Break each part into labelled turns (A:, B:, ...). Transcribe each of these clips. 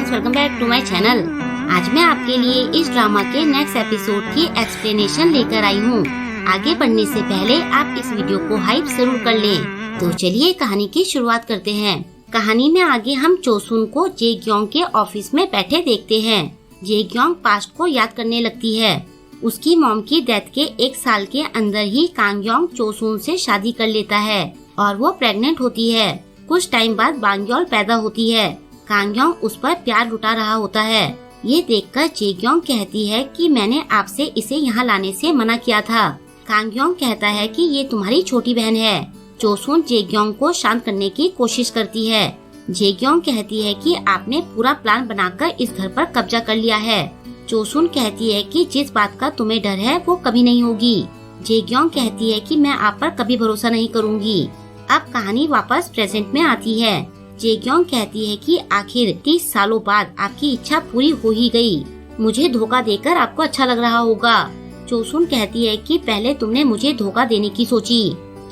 A: Friends, welcome back to my channel. आज मैं आपके लिए इस ड्रामा के नेक्स्ट एपिसोड की एक्सप्लेनेशन लेकर आई हूँ। आगे बढ़ने से पहले आप इस वीडियो को हाइप जरूर कर लें। तो चलिए कहानी की शुरुआत करते हैं। कहानी में आगे हम चोसुन को जेग्योंग के ऑफिस में बैठे देखते हैं। जेग्योंग पास्ट को याद करने लगती है। उसकी मॉम की डेथ के 1 साल के अंदर ही कांगयोंग चोसुन से शादी कर लेता है और वो प्रेग्नेंट होती है। कुछ टाइम बाद बांग्योल पैदा होती है। कांगयोंग उस पर प्यार लुटा रहा होता है। ये देखकर जेग्योंग कहती है कि मैंने आपसे इसे यहाँ लाने से मना किया था। कांगयोंग कहता है कि ये तुम्हारी छोटी बहन है। चोसुन जेग्योंग को शांत करने की कोशिश करती है। जेग्योंग कहती है कि आपने पूरा प्लान बनाकर इस घर पर कब्जा कर लिया है। चोसुन कहती है कि जिस बात का तुम्हें डर है वो कभी नहीं होगी। जेग्योंग कहती है कि मैं आप पर कभी भरोसा नहीं करूँगी। अब कहानी वापस प्रेजेंट में आती है। जेग्योंग कहती है कि आखिर 30 सालों बाद आपकी इच्छा पूरी हो ही गई। मुझे धोखा देकर आपको अच्छा लग रहा होगा। चोसुन कहती है कि पहले तुमने मुझे धोखा देने की सोची।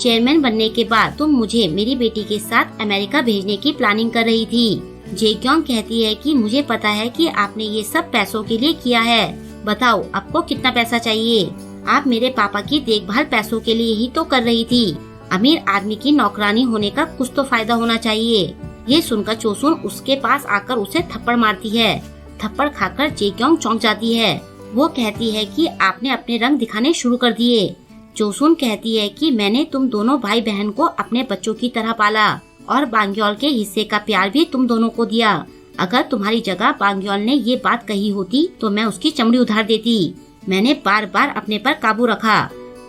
A: चेयरमैन बनने के बाद तुम मुझे मेरी बेटी के साथ अमेरिका भेजने की प्लानिंग कर रही थी। जेग्योंग कहती है कि मुझे पता है कि आपने ये सब पैसों के लिए किया है। बताओ आपको कितना पैसा चाहिए? आप मेरे पापा की देखभाल पैसों के लिए ही तो कर रही थी। अमीर आदमी की नौकरानी होने का कुछ तो फायदा होना चाहिए। ये सुनकर चोसुन उसके पास आकर उसे थप्पड़ मारती है। थप्पड़ खाकर जेग्योंग चौंक जाती है। वो कहती है कि आपने अपने रंग दिखाने शुरू कर दिए। चोसुन कहती है कि मैंने तुम दोनों भाई बहन को अपने बच्चों की तरह पाला और बांग्योल के हिस्से का प्यार भी तुम दोनों को दिया। अगर तुम्हारी जगह बांग्योल ने ये बात कही होती तो मैं उसकी चमड़ी उधार देती। मैंने बार बार अपने पर काबू रखा।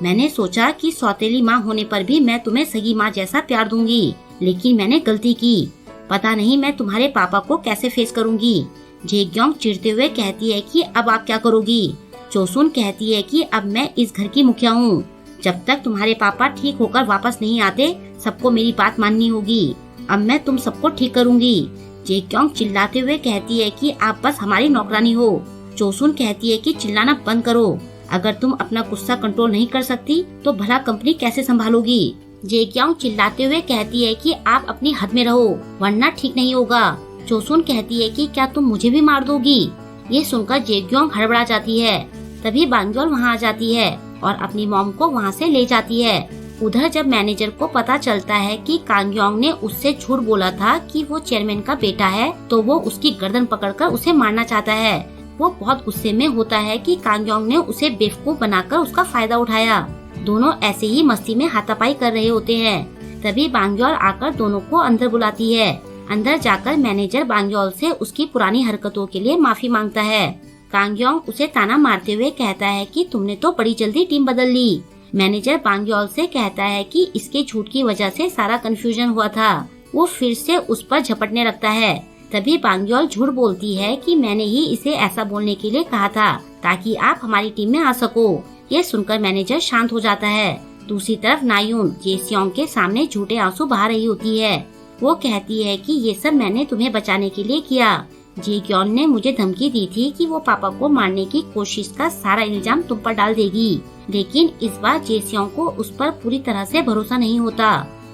A: मैंने सोचा कि सौतेली माँ होने पर भी मैं तुम्हें सगी माँ जैसा प्यार दूंगी, लेकिन मैंने गलती की। पता नहीं मैं तुम्हारे पापा को कैसे फेस करूंगी। जेग्योंग चिढ़ते हुए कहती है कि अब आप क्या करोगी? चोसुन कहती है कि अब मैं इस घर की मुखिया हूँ। जब तक तुम्हारे पापा ठीक होकर वापस नहीं आते सबको मेरी बात माननी होगी। अब मैं तुम सबको ठीक करूंगी। जेग्योंग चिल्लाते हुए कहती है कि आप बस हमारी नौकरानी हो। चोसुन कहती है कि चिल्लाना बंद करो। अगर तुम अपना गुस्सा कंट्रोल नहीं कर सकती तो भला कंपनी कैसे संभालोगी? जेग्योंग चिल्लाते हुए कहती है कि आप अपनी हद में रहो वरना ठीक नहीं होगा। चोसुन कहती है कि क्या तुम मुझे भी मार दोगी? ये सुनकर जेग्योंग हड़बड़ा जाती है। तभी बांग्योल वहाँ आ जाती है और अपनी मॉम को वहाँ से ले जाती है। उधर जब मैनेजर को पता चलता है कि कांगयोंग ने उससे झूठ बोला था कि वो चेयरमैन का बेटा है तो वो उसकी गर्दन पकड़कर उसे मारना चाहता है। वो बहुत गुस्से में होता है कि कांगयोंग ने उसे बेवकूफ बनाकर उसका फायदा उठाया। दोनों ऐसे ही मस्ती में हाथापाई कर रहे होते हैं। तभी बांग्योल आकर दोनों को अंदर बुलाती है। अंदर जाकर मैनेजर बांग्योल से उसकी पुरानी हरकतों के लिए माफी मांगता है। कांगयोंग उसे ताना मारते हुए कहता है कि तुमने तो बड़ी जल्दी टीम बदल ली। मैनेजर बांग्योल से कहता है कि इसके झूठ की वजह से सारा कंफ्यूजन हुआ था। वो फिर से उस पर झपटने लगता है। तभी बांग्योल झूठ बोलती है कि मैंने ही इसे ऐसा बोलने के लिए कहा था ताकि आप हमारी टीम में आ सको। ये सुनकर मैनेजर शांत हो जाता है। दूसरी तरफ नायुन जेसियोंग के सामने झूठे आंसू बहा रही होती है। वो कहती है कि ये सब मैंने तुम्हें बचाने के लिए किया। जेग्योंग ने मुझे धमकी दी थी कि वो पापा को मारने की कोशिश का सारा इल्जाम तुम पर डाल देगी, लेकिन इस बार जेसियोंग को उस पर पूरी तरह से भरोसा नहीं होता।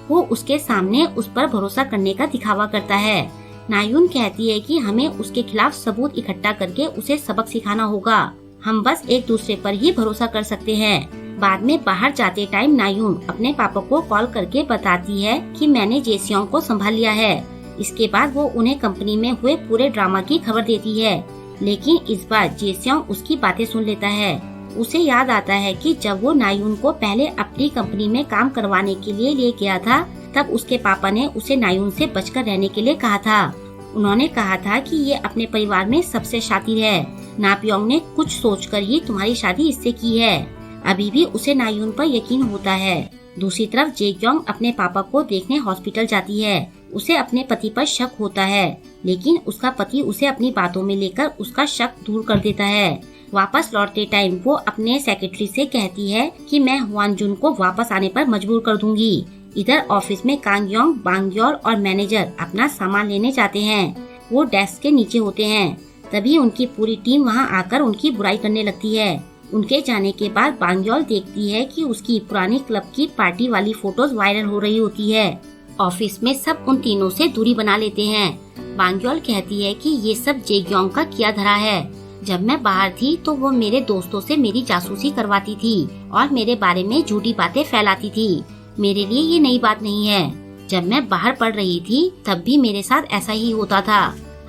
A: वो उसके सामने उस पर भरोसा करने का दिखावा करता है। नायुन कहती है कि हमें उसके खिलाफ सबूत इकट्ठा करके उसे सबक सिखाना होगा। हम बस एक दूसरे पर ही भरोसा कर सकते हैं। बाद में बाहर जाते टाइम नायुन अपने पापा को कॉल करके बताती है कि मैंने जेसियोंग को संभाल लिया है। इसके बाद वो उन्हें कंपनी में हुए पूरे ड्रामा की खबर देती है, लेकिन इस बार जेसियोंग उसकी बातें सुन लेता है। उसे याद आता है कि जब वो नायुन को पहले अपनी कंपनी में काम करवाने के लिए ले गया था तब उसके पापा ने उसे नायुन से बचकर रहने के लिए कहा था। उन्होंने कहा था कि ये अपने परिवार में सबसे शातिर है। नापयोंग ने कुछ सोचकर ही तुम्हारी शादी इससे की है। अभी भी उसे नायुन पर यकीन होता है। दूसरी तरफ जेग्योंग अपने पापा को देखने हॉस्पिटल जाती है। उसे अपने पति पर शक होता है, लेकिन उसका पति उसे अपनी बातों में लेकर उसका शक दूर कर देता है। वापस लौटते टाइम वो अपने सेक्रेटरी से कहती है कि मैं हुआनजुन को वापस आने पर मजबूर कर दूंगी। इधर ऑफिस में कांगयोंग, बांग्योल और मैनेजर अपना सामान लेने जाते हैं। वो डेस्क के नीचे होते हैं। तभी उनकी पूरी टीम वहां आकर उनकी बुराई करने लगती है। उनके जाने के बाद बांग्योल देखती है कि उसकी पुरानी क्लब की पार्टी वाली फोटोज वायरल हो रही होती है। ऑफिस में सब उन तीनों से दूरी बना लेते हैं। बांग्योल कहती है कि ये सब जेग्योंग का किया धरा है। जब मैं बाहर थी तो वो मेरे दोस्तों से मेरी जासूसी करवाती थी और मेरे बारे में झूठी बातें फैलाती थी। मेरे लिए ये नई बात नहीं है। जब मैं बाहर पढ़ रही थी तब भी मेरे साथ ऐसा ही होता था।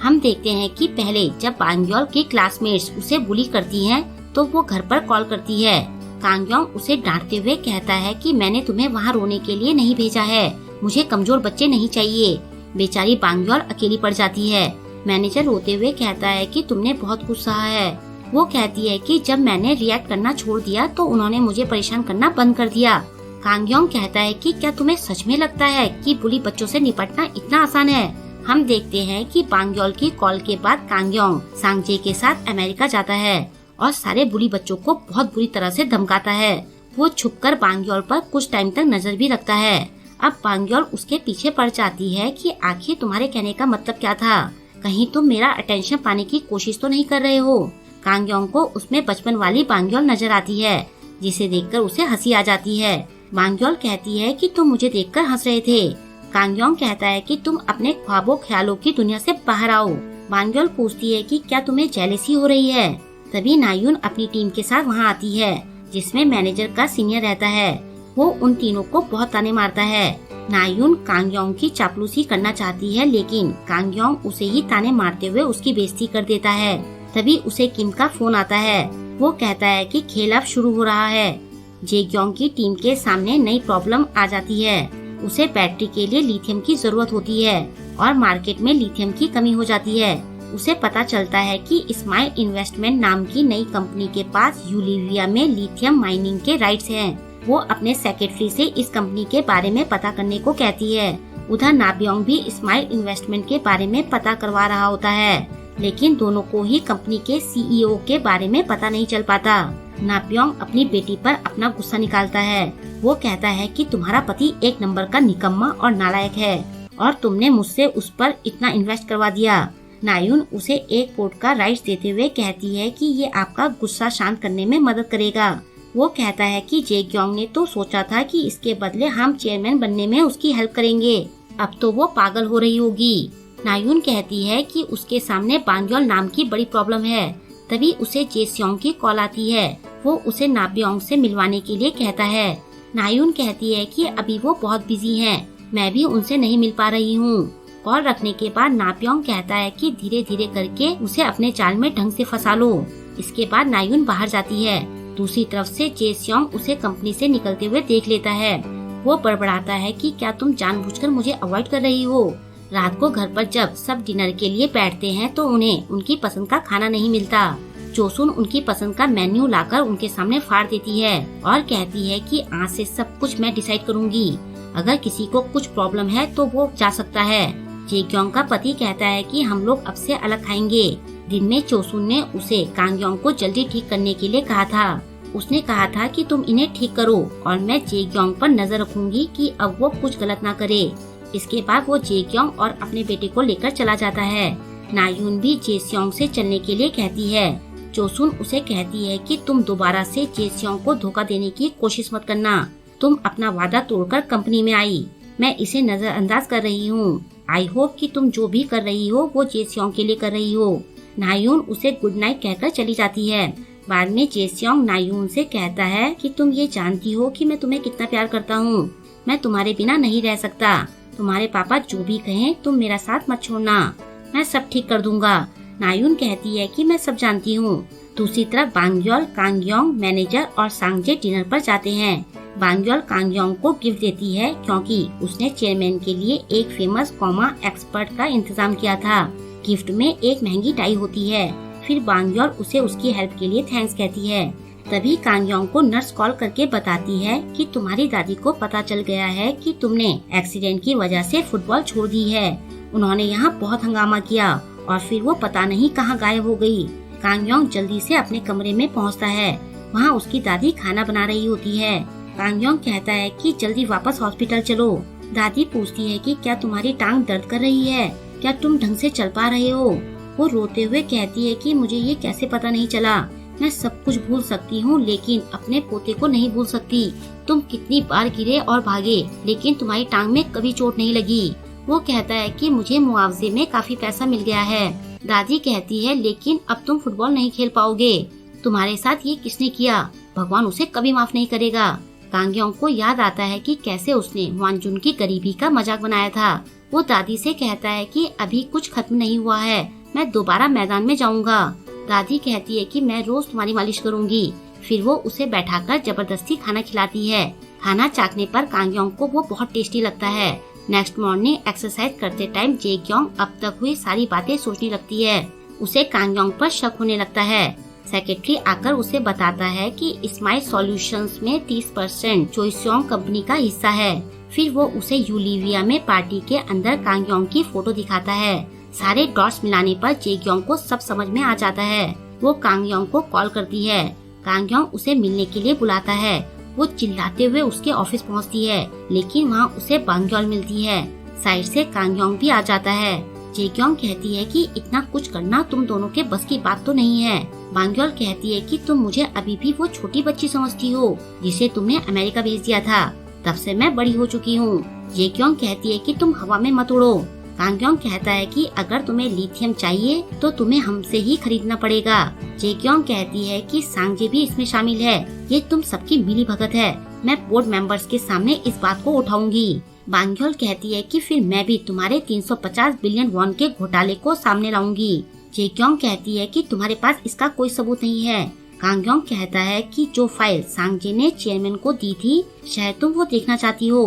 A: हम देखते हैं कि पहले जब बांग्योल के क्लासमेट्स उसे बुली करती हैं, तो वो घर पर कॉल करती है। कांग्योंग उसे डांटते हुए कहता है कि मैंने तुम्हें वहाँ रोने के लिए नहीं भेजा है, मुझे कमजोर बच्चे नहीं चाहिए। बेचारी बांग्योल अकेली पड़ जाती है। मैनेजर रोते हुए कहता है कि तुमने बहुत कुछ सहा है। वो कहती है कि जब मैंने रिएक्ट करना छोड़ दिया तो उन्होंने मुझे परेशान करना बंद कर दिया। कांग्योंग कहता है कि क्या तुम्हें सच में लगता है कि बुली बच्चों से निपटना इतना आसान है। हम देखते हैं कि बांग्योल की कॉल के बाद कांग्योंग सांगजे के साथ अमेरिका जाता है और सारे बुली बच्चों को बहुत बुरी तरह से धमकाता है। वो छुपकर बांग्योल पर कुछ टाइम तक नजर भी रखता है। अब बांग्योल उसके पीछे पड़ जाती है कि आखिर तुम्हारे कहने का मतलब क्या था, कहीं तुम मेरा अटेंशन पाने की कोशिश तो नहीं कर रहे हो। कांग्योंग को उसमें बचपन वाली बांग्योल नजर आती है, जिसे देखकर उसे हंसी आ जाती है। बांग्योल कहती है कि तुम मुझे देखकर हंस रहे थे। कांग्योंग कहता है कि तुम अपने ख्वाबों ख्यालों की दुनिया से बाहर आओ। बांग्योल पूछती है कि क्या तुम्हें जेलसी हो रही है। तभी नायुन अपनी टीम के साथ वहाँ आती है, जिसमें मैनेजर का सीनियर रहता है। वो उन तीनों को बहुत ताने मारता है। नायुन कांग्योंग की चापलूसी करना चाहती है, लेकिन कांग्योंग उसे ही ताने मारते हुए उसकी बेइज्जती कर देता है। तभी उसे किम का फोन आता है। वो कहता है कि खेल अब शुरू हो रहा है। जेग्योंग की टीम के सामने नई प्रॉब्लम आ जाती है। उसे बैटरी के लिए लिथियम की जरूरत होती है और मार्केट में लिथियम की कमी हो जाती है। उसे पता चलता है कि स्माइल इन्वेस्टमेंट नाम की नई कंपनी के पास यूलिविया में लिथियम माइनिंग के राइट्स हैं। वो अपने सेक्रेटरी से इस कंपनी के बारे में पता करने को कहती है। उधर नाब्योंग भी स्माइल इन्वेस्टमेंट के बारे में पता करवा रहा होता है, लेकिन दोनों को ही कंपनी के सीईओ के बारे में पता नहीं चल पाता। नाब्योंग अपनी बेटी पर अपना गुस्सा निकालता है। वो कहता है कि तुम्हारा पति एक नंबर का निकम्मा और नालायक है और तुमने मुझसे उस पर इतना इन्वेस्ट करवा दिया। नायुन उसे एक पोर्ट का राइट्स देते हुए कहती है कि ये आपका गुस्सा शांत करने में मदद करेगा। वो कहता है कि जेग्योंग ने तो सोचा था कि इसके बदले हम चेयरमैन बनने में उसकी हेल्प करेंगे, अब तो वो पागल हो रही होगी। नायुन कहती है कि उसके सामने बांग्योल नाम की बड़ी प्रॉब्लम है। तभी उसे जेस्योंग की कॉल आती है। वो उसे नाब्योंग से मिलवाने के लिए कहता है। नायुन कहती है कि अभी वो बहुत बिजी हैं, मैं भी उनसे नहीं मिल पा रही हूँ। कॉल रखने के बाद नाब्योंग कहता है कि धीरे धीरे करके उसे अपने जाल में ढंग से फंसा लो। इसके बाद नायुन बाहर जाती है। दूसरी तरफ से जेस्योंग उसे कंपनी से निकलते हुए देख लेता है। वो बड़बड़ाता है कि क्या तुम जानबूझकर मुझे अवॉइड कर रही हो। रात को घर पर जब सब डिनर के लिए बैठते हैं तो उन्हें उनकी पसंद का खाना नहीं मिलता। चोसुन उनकी पसंद का मेन्यू लाकर उनके सामने फाड़ देती है और कहती है कि आज से सब कुछ मैं डिसाइड करूंगी, अगर किसी को कुछ प्रॉब्लम है तो वो जा सकता है। जेग्योंग का पति कहता है कि हम लोग अब से अलग खाएंगे। दिन में चोसुन ने उसे कांग्योंग को जल्दी ठीक करने के लिए कहा था। उसने कहा था कि तुम इन्हें ठीक करो और मैं जेग्योंग पर नजर रखूंगी कि अब वो कुछ गलत ना करे। इसके बाद वो जेग्योंग और अपने बेटे को लेकर चला जाता है। नायुन भी जेस्योंग से चलने के लिए कहती है। चोसुन उसे कहती है कि तुम दोबारा से जेस्योंग को धोखा देने की कोशिश मत करना। तुम अपना वादा तोड़कर कंपनी में आई, मैं इसे नजरअंदाज कर रही हूँ। आई होप कि तुम जो भी कर रही हो वो जेस्योंग के लिए कर रही हो। नायुन उसे गुड नाइट कहकर चली जाती है। बाद में जेस्योंग नायुन से कहता है कि तुम ये जानती हो कि मैं तुम्हें कितना प्यार करता हूँ, मैं तुम्हारे बिना नहीं रह सकता। तुम्हारे पापा जो भी कहें तुम मेरा साथ मत छोड़ना, मैं सब ठीक कर दूंगा। नायुन कहती है कि मैं सब जानती हूँ। दूसरी तरफ बांग्योल, कांग्योंग, मैनेजर और सांगजे डिनर पर जाते हैं। बांग्योल कांग्योंग को गिफ्ट देती है क्योंकि उसने चेयरमैन के लिए एक फेमस कॉमा एक्सपर्ट का इंतजाम किया था। गिफ्ट में एक महंगी टाई होती है। फिर बांग्योल उसे उसकी हेल्प के लिए थैंक्स कहती है। तभी कांग्योंग को नर्स कॉल करके बताती है कि तुम्हारी दादी को पता चल गया है कि तुमने एक्सीडेंट की वजह से फुटबॉल छोड़ दी है। उन्होंने यहाँ बहुत हंगामा किया और फिर वो पता नहीं कहाँ गायब हो गई। कांग्योंग जल्दी से अपने कमरे में पहुँचता है। वहाँ उसकी दादी खाना बना रही होती है। कांग्योंग कहता है कि जल्दी वापस हॉस्पिटल चलो। दादी पूछती है कि क्या तुम्हारी टांग दर्द कर रही है, क्या तुम ढंग से चल पा रहे हो। वो रोते हुए कहती है कि मुझे ये कैसे पता नहीं चला, मैं सब कुछ भूल सकती हूँ लेकिन अपने पोते को नहीं भूल सकती। तुम कितनी बार गिरे और भागे लेकिन तुम्हारी टांग में कभी चोट नहीं लगी। वो कहता है कि मुझे मुआवजे में काफी पैसा मिल गया है। दादी कहती है लेकिन अब तुम फुटबॉल नहीं खेल पाओगे। तुम्हारे साथ ये किसने किया? भगवान उसे कभी माफ नहीं करेगा। कांग योंग को याद आता है कि कैसे उसने ह्वान जुन की गरीबी का मजाक बनाया था। वो दादी से कहता है कि अभी कुछ खत्म नहीं हुआ है, मैं दोबारा मैदान में जाऊंगा। दादी कहती है कि मैं रोज तुम्हारी मालिश करूंगी। फिर वो उसे बैठाकर जबरदस्ती खाना खिलाती है। खाना चाखने पर कांग योंग को वो बहुत टेस्टी लगता है। नेक्स्ट मॉर्निंग एक्सरसाइज करते टाइम जे क्योंग अब तक हुई सारी बातें सोचने लगती है। उसे कांग योंग पर शक होने लगता है। सेक्रेटरी आकर उसे बताता है कि स्माइल सॉल्यूशंस में 30% जोइसोंग कंपनी का हिस्सा है। फिर वो उसे यूलिविया में पार्टी के अंदर कांग योंग की फोटो दिखाता है। सारे डॉट्स मिलाने पर जे क्योंग को सब समझ में आ जाता है। वो कांग योंग को कॉल करती है। कांग योंग उसे मिलने के लिए बुलाता है। वो चिल्लाते हुए उसके ऑफिस पहुंचती है लेकिन वहां उसे बांग्योल मिलती है। साइड से कांग योंग भी आ जाता है। जे क्योंग कहती है कि इतना कुछ करना तुम दोनों के बस की बात तो नहीं है। बांग्योल कहती है कि तुम मुझे अभी भी वो छोटी बच्ची समझती हो जिसे तुमने अमेरिका भेज दिया था। तब से मैं बड़ी हो चुकी हूँ। जे क्योंग कहती है कि तुम हवा में मत उड़ो। कांग योंग कहता है कि अगर तुम्हें लिथियम चाहिए तो तुम्हें हमसे ही खरीदना पड़ेगा। जे क्योंग कहती है कि सांगजे भी इसमें शामिल है। ये तुम सबकी मिली भगत है। मैं बोर्ड मेंबर्स के सामने इस बात को उठाऊंगी। बांग्योल कहती है कि फिर मैं भी तुम्हारे 350 बिलियन वॉन के घोटाले को सामने लाऊंगी। जे क्योंग कहती है कि तुम्हारे पास इसका कोई सबूत नहीं है। कांग योंग कहता है कि जो फाइल सांगजे ने चेयरमैन को दी थी शायद तुम वो देखना चाहती हो।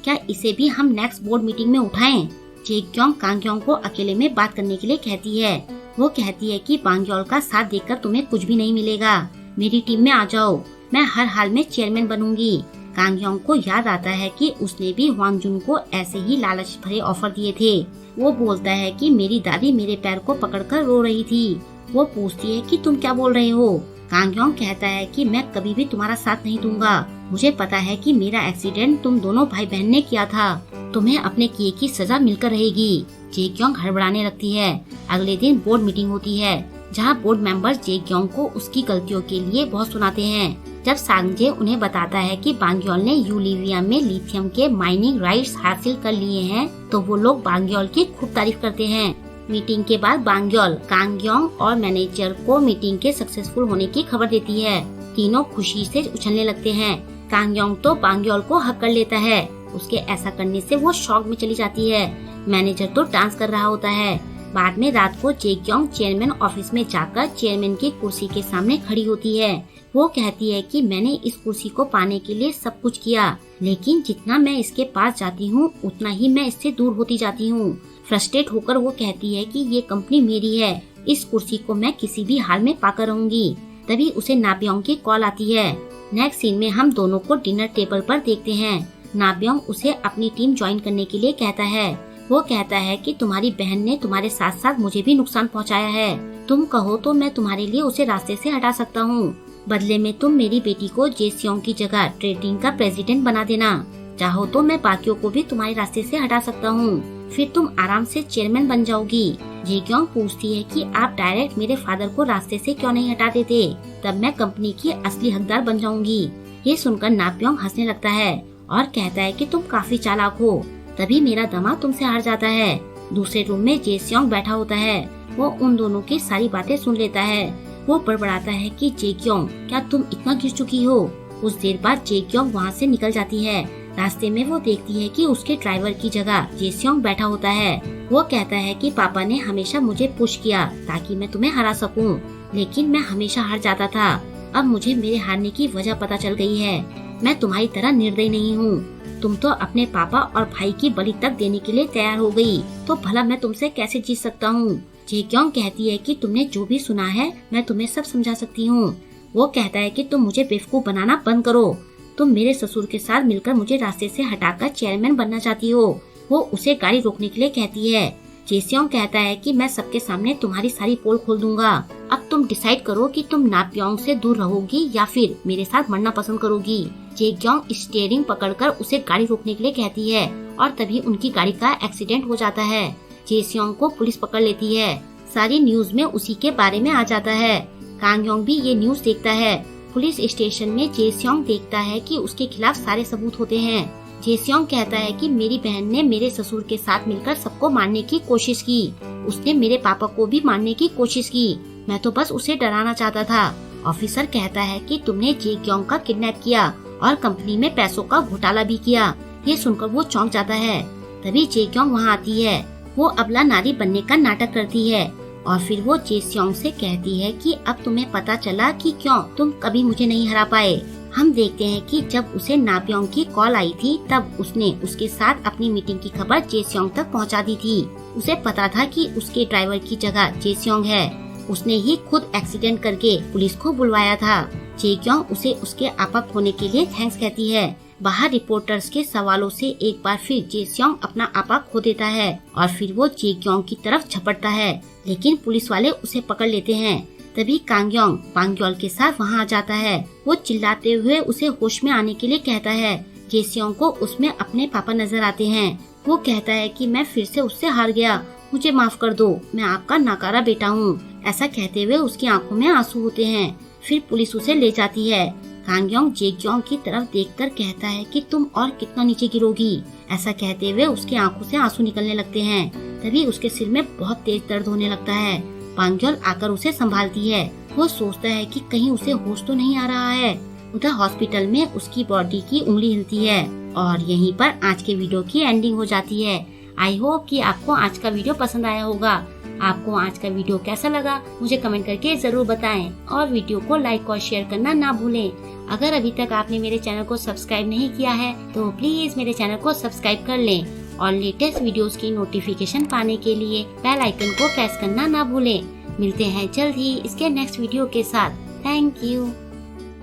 A: क्या इसे भी हम नेक्स्ट बोर्ड मीटिंग में उठाएं? जे क्योंग कांग योंग को अकेले में बात करने के लिए कहती है। वो कहती है कि बांग्योल का साथ देखकर तुम्हें कुछ भी नहीं मिलेगा। मेरी टीम में आ जाओ, मैं हर हाल में चेयरमैन बनूंगी। कांग योंग को याद आता है कि उसने भी ह्वान जुन को ऐसे ही लालच भरे ऑफर दिए थे। वो बोलता है कि मेरी दादी मेरे पैर को पकड़कर रो रही थी। वो पूछती है कि तुम क्या बोल रहे हो? कांग योंग कहता है कि मैं कभी भी तुम्हारा साथ नहीं दूंगा। मुझे पता है कि मेरा एक्सीडेंट तुम दोनों भाई बहन ने किया था। तुम्हें अपने किए की सजा मिलकर रहेगी। जे क्योंग हड़बड़ाने लगती है। अगले दिन बोर्ड मीटिंग होती है जहां बोर्ड मेंबर्स जे क्योंग को उसकी गलतियों के लिए बहुत सुनाते हैं। जब सांगजे उन्हें बताता है कि बांग्योल ने यूलिविया में लिथियम के माइनिंग राइट्स हासिल कर लिए हैं, तो वो लोग बांग्योल की खूब तारीफ करते हैं। मीटिंग के बाद बांग्योल कांग योंग और मैनेजर को मीटिंग के सक्सेसफुल होने की खबर देती है। तीनों खुशी से उछलने लगते हैं। कांग योंग तो बांग्योल को हक कर लेता है। उसके ऐसा करने से वो शॉक में चली जाती है। मैनेजर तो डांस कर रहा होता है। बाद में रात को जे क्योंग चेयरमैन ऑफिस में जाकर चेयरमैन की कुर्सी के सामने खड़ी होती है। वो कहती है कि मैंने इस कुर्सी को पाने के लिए सब कुछ किया, लेकिन जितना मैं इसके पास जाती हूँ उतना ही मैं इससे दूर होती जाती हूँ। फ्रस्ट्रेट होकर वो कहती है कि ये कंपनी मेरी है, इस कुर्सी को मैं किसी भी हाल में पाकर रहूंगी। तभी उसे नाब्योंग की कॉल आती है। नेक्स्ट सीन में हम दोनों को डिनर टेबल पर देखते हैं। नाब्योंग उसे अपनी टीम ज्वाइन करने के लिए कहता है। वो कहता है कि तुम्हारी बहन ने तुम्हारे साथ साथ मुझे भी नुकसान पहुंचाया है। तुम कहो तो मैं तुम्हारे लिए उसे रास्ते से हटा सकता हूँ। बदले में तुम मेरी बेटी को जेसियोंग की जगह ट्रेडिंग का प्रेसिडेंट बना देना। चाहो तो मैं बाकियों को भी तुम्हारे रास्ते से हटा सकता हूँ। फिर तुम आराम से चेयरमैन बन जाओगी। जे क्योंग पूछती है कि आप डायरेक्ट मेरे फादर को रास्ते से क्यों नहीं हटा देते, तब मैं कंपनी की असली हकदार बन जाऊंगी। ये सुनकर नाब्योंग हंसने लगता है और कहता है कि तुम काफी चालाक हो। तभी मेरा दामाद तुमसे हार जाता है। दूसरे रूम में जेसियोंग बैठा होता है। वो उन दोनों की सारी बातें सुन लेता है। वो बड़बड़ाता है कि जे क्योंग, क्या तुम इतना गिर चुकी हो? कुछ देर बाद जे क्योंग वहाँ से निकल जाती है। रास्ते में वो देखती है कि उसके ड्राइवर की जगह जेसियोंग बैठा होता है। वो कहता है कि पापा ने हमेशा मुझे पुश किया ताकि मैं तुम्हें हरा सकूं, लेकिन मैं हमेशा हार जाता था। अब मुझे मेरे हारने की वजह पता चल गई है। मैं तुम्हारी तरह निर्दयी नहीं हूँ। तुम तो अपने पापा और भाई की बलि तक देने के लिए तैयार हो गई, तो भला मैं तुमसे कैसे जीत सकता हूँ? जे क्योंग कहती है कि तुमने जो भी सुना है मैं तुम्हें सब समझा सकती हूँ। वो कहता है कि तुम मुझे बेवकूफ बनाना बंद करो। तुम मेरे ससुर के साथ मिलकर मुझे रास्ते से हटाकर चेयरमैन बनना चाहती हो। वो उसे गाड़ी रोकने के लिए कहती है। जेसियोंग कहता है कि मैं सबके सामने तुम्हारी सारी पोल खोल दूंगा। अब तुम डिसाइड करो कि तुम नाब्योंग से दूर रहोगी या फिर मेरे साथ मरना पसंद करोगी। जे क्योंग स्टीयरिंग पकड़कर उसे गाड़ी रोकने के लिए कहती है और तभी उनकी गाड़ी का एक्सीडेंट हो जाता है। जेसियोंग को पुलिस पकड़ लेती है। सारी न्यूज में उसी के बारे में आ जाता है। कांग योंग भी ये न्यूज देखता है। पुलिस स्टेशन में जेस्योंग देखता है कि उसके खिलाफ सारे सबूत होते हैं। जेस्योंग कहता है कि मेरी बहन ने मेरे ससुर के साथ मिलकर सबको मारने की कोशिश की। उसने मेरे पापा को भी मारने की कोशिश की। मैं तो बस उसे डराना चाहता था। ऑफिसर कहता है कि तुमने जेक्योंग का किडनैप किया और कंपनी में पैसों का घोटाला भी किया। ये सुनकर वो चौंक जाता है। तभी जेक्योंग वहाँ आती है। वो अबला नारी बनने का नाटक करती है और फिर वो जेस्योंग से कहती है कि अब तुम्हें पता चला कि क्यों तुम कभी मुझे नहीं हरा पाए। हम देखते हैं कि जब उसे नाप्योंग की कॉल आई थी तब उसने उसके साथ अपनी मीटिंग की खबर जेस्योंग तक पहुंचा दी थी। उसे पता था कि उसके ड्राइवर की जगह जेस्योंग है। उसने ही खुद एक्सीडेंट करके पुलिस को बुलवाया था। जेक्योंग उसे उसके आपा खोने के लिए थैंक्स कहती है। बाहर रिपोर्टर्स के सवालों से एक बार फिर जेस्योंग अपना आपा खो देता है और फिर वो जेक्योंग की तरफ झपटता है, लेकिन पुलिस वाले उसे पकड़ लेते हैं। तभी कांग योंग पांग्योल के साथ वहाँ आ जाता है। वो चिल्लाते हुए उसे होश में आने के लिए कहता है। जेस्योंग को उसमें अपने पापा नजर आते हैं। वो कहता है कि मैं फिर से उससे हार गया, मुझे माफ कर दो, मैं आपका नाकारा बेटा हूँ। ऐसा कहते हुए उसकी आंखों में आंसू होते हैं। फिर पुलिस उसे ले जाती है। कांग योंग जेक्योंग की तरफ देखकर कहता है कि तुम और कितना नीचे गिरोगी। ऐसा कहते हुए उसकी आंखों से आंसू निकलने लगते हैं। तभी उसके सिर में बहुत तेज दर्द होने लगता है। पांग्योल आकर उसे संभालती है। वो सोचता है कि कहीं उसे होश तो नहीं आ रहा है। उधर हॉस्पिटल में उसकी बॉडी की उंगली हिलती है और यहीं पर आज के वीडियो की एंडिंग हो जाती है। आई होप कि आपको आज का वीडियो पसंद आया होगा। आपको आज का वीडियो कैसा लगा मुझे कमेंट करके जरूर बताएं और वीडियो को लाइक और शेयर करना ना भूलें। अगर अभी तक आपने मेरे चैनल को सब्सक्राइब नहीं किया है तो प्लीज मेरे चैनल को सब्सक्राइब कर लें और लेटेस्ट वीडियोस की नोटिफिकेशन पाने के लिए बेल आइकन को प्रेस करना ना भूलें। मिलते हैं जल्द ही इसके नेक्स्ट वीडियो के साथ। Thank you.